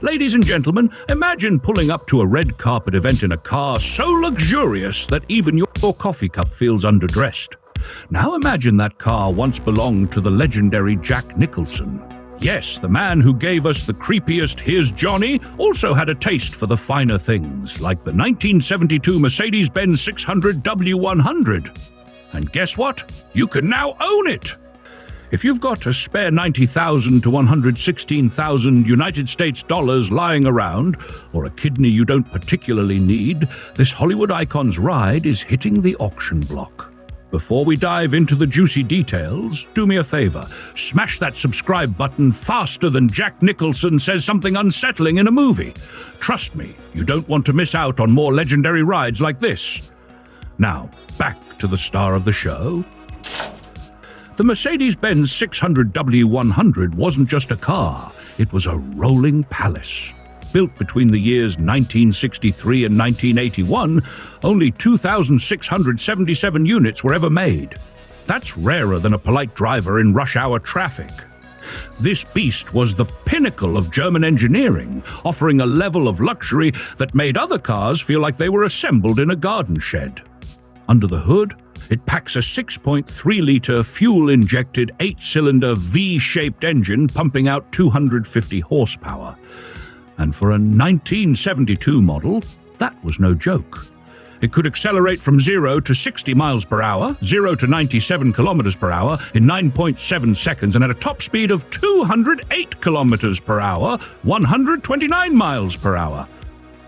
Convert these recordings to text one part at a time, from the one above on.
Ladies and gentlemen, imagine pulling up to a red carpet event in a car so luxurious that even your coffee cup feels underdressed. Now imagine that car once belonged to the legendary Jack Nicholson. Yes, the man who gave us the creepiest "Here's Johnny" also had a taste for the finer things, like the 1972 Mercedes-Benz 600 W100. And guess what? You can now own it! If you've got a spare 90,000 to 116,000 United States dollars lying around, or a kidney you don't particularly need, this Hollywood icon's ride is hitting the auction block. Before we dive into the juicy details, do me a favor, smash that subscribe button faster than Jack Nicholson says something unsettling in a movie. Trust me, you don't want to miss out on more legendary rides like this. Now, back to the star of the show. The Mercedes-Benz 600 W100 wasn't just a car, it was a rolling palace. Built between the years 1963 and 1981, only 2,677 units were ever made. That's rarer than a polite driver in rush hour traffic. This beast was the pinnacle of German engineering, offering a level of luxury that made other cars feel like they were assembled in a garden shed. Under the hood, it packs a 6.3-liter fuel-injected 8-cylinder V-shaped engine pumping out 250 horsepower. And for a 1972 model, that was no joke. It could accelerate from 0 to 60 miles per hour, 0 to 97 kilometers per hour in 9.7 seconds, and at a top speed of 208 kilometers per hour, 129 miles per hour.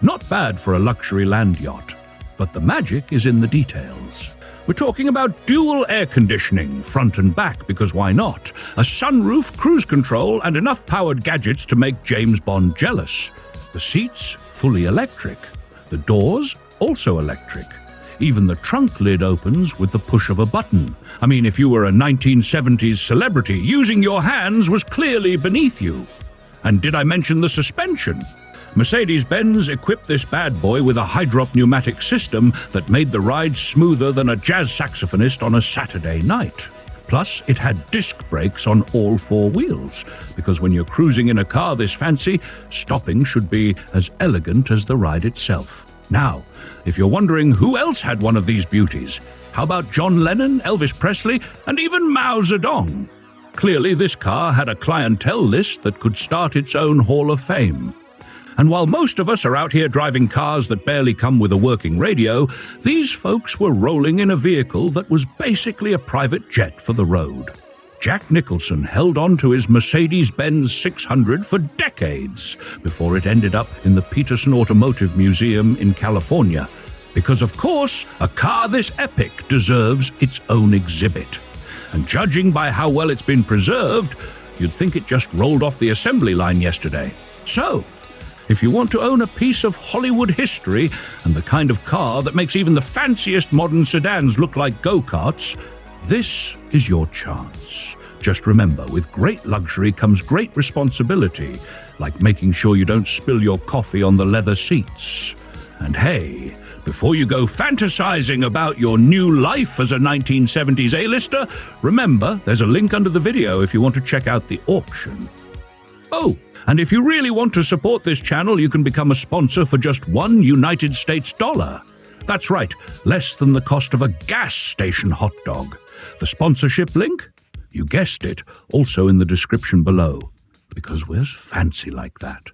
Not bad for a luxury land yacht. But the magic is in the details. We're talking about dual air conditioning, front and back, because why not? A sunroof, cruise control, and enough powered gadgets to make James Bond jealous. The seats, fully electric. The doors, also electric. Even the trunk lid opens with the push of a button. I mean, if you were a 1970s celebrity, using your hands was clearly beneath you. And did I mention the suspension? Mercedes-Benz equipped this bad boy with a high-drop pneumatic system that made the ride smoother than a jazz saxophonist on a Saturday night. Plus, it had disc brakes on all four wheels, because when you're cruising in a car this fancy, stopping should be as elegant as the ride itself. Now, if you're wondering who else had one of these beauties, how about John Lennon, Elvis Presley, and even Mao Zedong? Clearly, this car had a clientele list that could start its own Hall of Fame. And while most of us are out here driving cars that barely come with a working radio, these folks were rolling in a vehicle that was basically a private jet for the road. Jack Nicholson held on to his Mercedes-Benz 600 for decades before it ended up in the Peterson Automotive Museum in California. Because, of course, a car this epic deserves its own exhibit. And judging by how well it's been preserved, you'd think it just rolled off the assembly line yesterday. So, if you want to own a piece of Hollywood history and the kind of car that makes even the fanciest modern sedans look like go-karts, this is your chance. Just remember, with great luxury comes great responsibility, like making sure you don't spill your coffee on the leather seats. And hey, before you go fantasizing about your new life as a 1970s A-lister, remember, there's a link under the video if you want to check out the auction. Oh, and if you really want to support this channel, you can become a sponsor for just $1 United States dollar. That's right, less than the cost of a gas station hot dog. The sponsorship link? You guessed it, also in the description below. Because we're fancy like that.